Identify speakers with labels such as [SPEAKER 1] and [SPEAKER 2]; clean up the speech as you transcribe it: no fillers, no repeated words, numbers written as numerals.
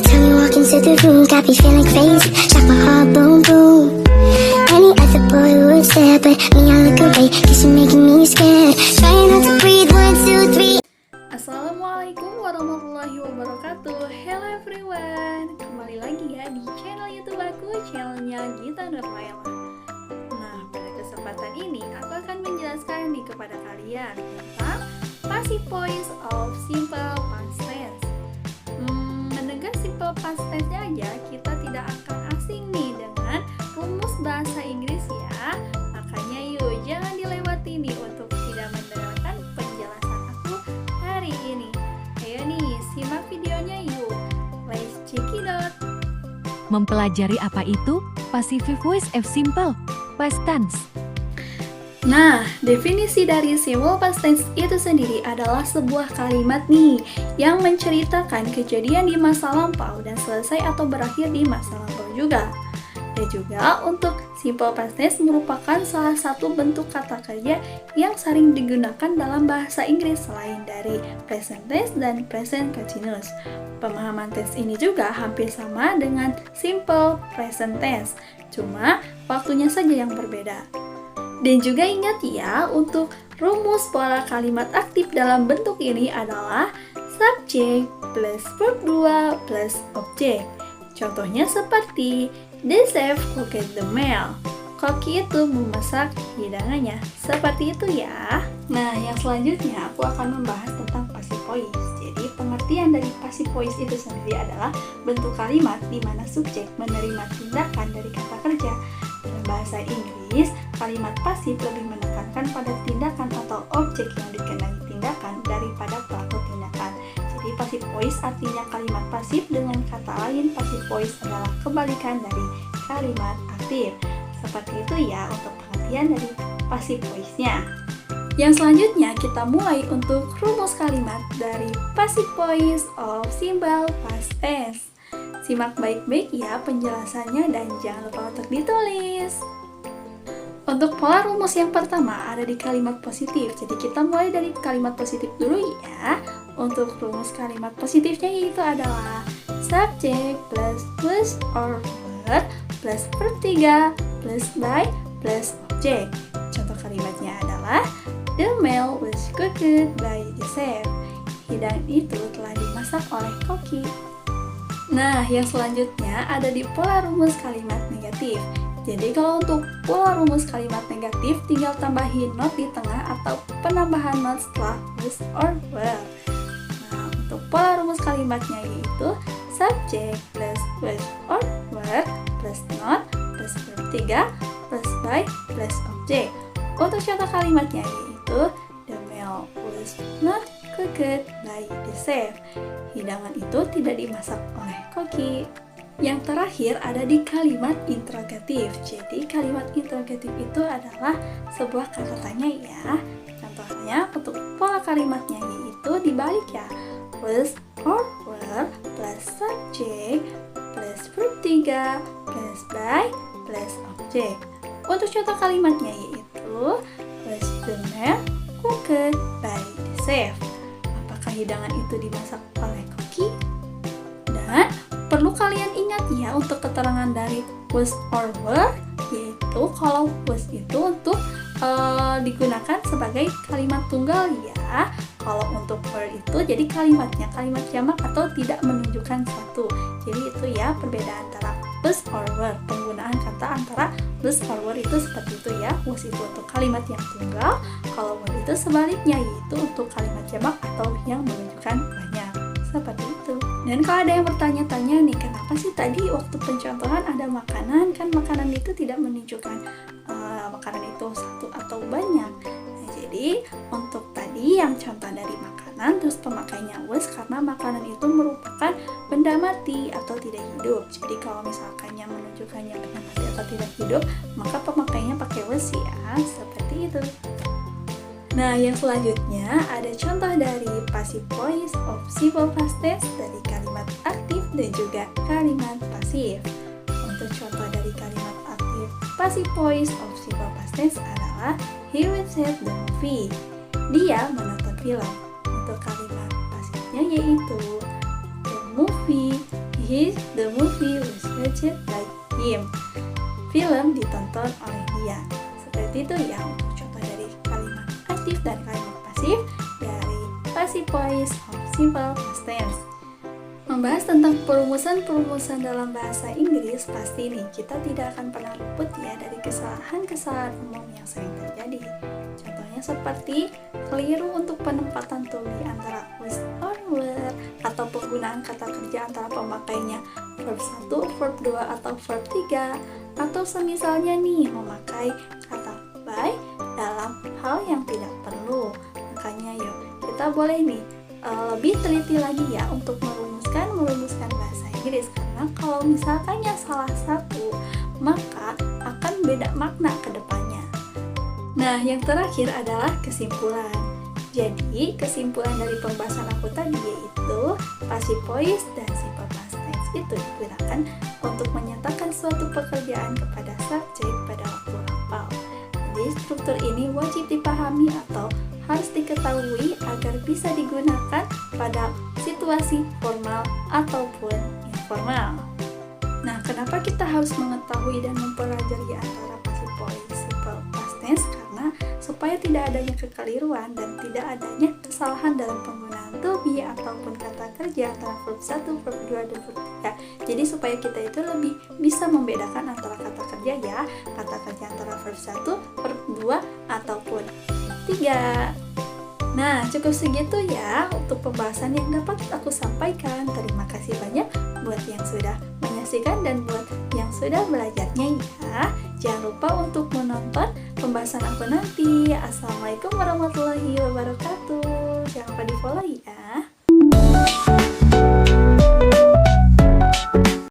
[SPEAKER 1] time you walk into the room, got me feeling crazy, shot my heart boom boom. Any other boy would stare, but me I look away, cause you're making me scared. Trying not to breathe, 1, 2, 3.
[SPEAKER 2] Assalamualaikum warahmatullahi wabarakatuh. Hello everyone, kembali lagi ya di channel YouTube aku, channelnya Gita Nurlayla. Nah, pada kesempatan ini aku akan menjelaskan nih kepada kalian tentang passive voice of simple past tense. Mendengar simple past tense aja kita tidak akan asing nih dengan rumus bahasa Inggris ya. Makanya yuk jangan dilewati nih untuk tidak mendengarkan penjelasan aku hari ini. Ayo nih simak videonya yuk. Let's check it out.
[SPEAKER 3] Mempelajari apa itu passive voice of simple past tense.
[SPEAKER 2] Nah, definisi dari simple past tense itu sendiri adalah sebuah kalimat nih yang menceritakan kejadian di masa lampau dan selesai atau berakhir di masa lampau juga. Dan juga untuk simple past tense merupakan salah satu bentuk kata kerja yang sering digunakan dalam bahasa Inggris selain dari present tense dan present continuous. Pemahaman tense ini juga hampir sama dengan simple present tense, cuma waktunya saja yang berbeda. Dan juga ingat ya, untuk rumus pola kalimat aktif dalam bentuk ini adalah subject plus verb 2 plus object. Contohnya seperti the chef cooked the meal. Koki itu memasak hidangannya. Seperti itu ya. Nah, yang selanjutnya aku akan membahas tentang passive voice. Jadi, pengertian dari passive voice itu sendiri adalah bentuk kalimat di mana subjek menerima tindakan dari kata kerja. Dalam bahasa Inggris, kalimat pasif lebih menekankan pada tindakan atau objek yang dikenai tindakan daripada pelaku tindakan. Jadi passive voice artinya kalimat pasif, dengan kata lain passive voice adalah kebalikan dari kalimat aktif. Seperti itu ya untuk pengertian dari passive voice-nya. Yang selanjutnya kita mulai untuk rumus kalimat dari passive voice of simple past tense. Simak baik-baik ya penjelasannya dan jangan lupa untuk ditulis. Untuk pola rumus yang pertama ada di kalimat positif. Jadi kita mulai dari kalimat positif dulu ya. Untuk rumus kalimat positifnya yaitu adalah subject plus or word plus verb 3 plus by plus object. Contoh kalimatnya adalah the meal was cooked by the chef. Hidangan itu telah dimasak oleh koki. Nah, yang selanjutnya ada di pola rumus kalimat negatif. Jadi kalau untuk pola rumus kalimat negatif, tinggal tambahin not di tengah atau penambahan not setelah was or were. Nah, untuk pola rumus kalimatnya yaitu subject plus was or were plus not plus verb 3 plus by plus object. Untuk contoh kalimatnya yaitu the meal was not cooked by the chef. Hidangan itu tidak dimasak oleh koki. Yang terakhir ada di kalimat interrogatif. Jadi kalimat interrogatif itu adalah sebuah kata tanya ya. Contohnya untuk pola kalimatnya yaitu dibalik ya. Was or were plus subject plus verb 3 plus by plus object. Untuk contoh kalimatnya yaitu was the meal cooked by the chef. Apakah hidangan itu dimasak oleh koki? Dan perlu kalian ingat ya untuk keterangan dari was or were, yaitu kalau was itu untuk digunakan sebagai kalimat tunggal ya. Kalau untuk were itu jadi kalimatnya kalimat jamak atau tidak menunjukkan satu. Jadi itu ya perbedaan antara was or were. Penggunaan kata antara was or were itu seperti itu ya. Was itu untuk kalimat yang tunggal, kalau were itu sebaliknya yaitu untuk kalimat jamak atau yang menunjukkan banyak. Seperti itu. Dan kalau ada yang bertanya-tanya nih, kenapa sih tadi waktu pencontohan ada makanan? Kan makanan itu tidak menunjukkan makanan itu satu atau banyak. Nah, jadi untuk tadi yang contoh dari makanan, terus pemakainya was karena makanan itu merupakan benda mati atau tidak hidup. Jadi kalau misalkan yang menunjukkannya benda mati atau tidak hidup, maka pemakainya pakai was ya. Seperti itu. Nah, yang selanjutnya ada contoh dari passive voice of simple past tense dari kalimat aktif dan juga kalimat pasif. Untuk contoh dari kalimat aktif passive voice of simple past tense adalah he watched the movie. Dia menonton film. Untuk kalimat pasifnya yaitu the movie he The movie was watched by him. Film ditonton oleh dia. Seperti itu ya untuk contoh dari kalimat aktif dan kalimat pasif dari passive voice of simple past tense. Membahas tentang perumusan-perumusan dalam bahasa Inggris, pasti nih kita tidak akan pernah luput ya dari kesalahan-kesalahan umum yang sering terjadi. Contohnya seperti keliru untuk penempatan to be antara was or were, atau penggunaan kata kerja antara pemakainya verb 1, verb 2, atau verb 3, atau semisalnya nih memakai kata by dalam hal yang tidak perlu. Makanya yuk kita boleh nih lebih teliti lagi ya untuk merumuskan bahasa Inggris, karena kalau misalkannya salah satu maka akan beda makna ke depannya. Nah, yang terakhir adalah kesimpulan. Jadi, kesimpulan dari pembahasan aku tadi yaitu passive voice dan simple past tense itu digunakan untuk menyatakan suatu pekerjaan kepada subjek pada waktu lampau. Jadi, struktur ini wajib dipahami atau harus diketahui agar bisa digunakan pada situasi formal ataupun informal. Nah, kenapa kita harus mengetahui dan mempelajari antara passive voice, simple past tense? Karena supaya tidak adanya kekeliruan dan tidak adanya kesalahan dalam penggunaan to be ataupun kata kerja antara verb 1, verb 2, dan verb 3. Jadi supaya kita itu lebih bisa membedakan antara kata kerja ya, kata kerja antara verb 1, verb 2, ataupun 3. Nah, cukup segitu ya untuk pembahasan yang dapat aku sampaikan. Terima kasih banyak buat yang sudah menyaksikan dan buat yang sudah belajarnya ya. Jangan lupa untuk menonton pembahasan aku nanti. Assalamualaikum warahmatullahi wabarakatuh. Jangan lupa di follow ya.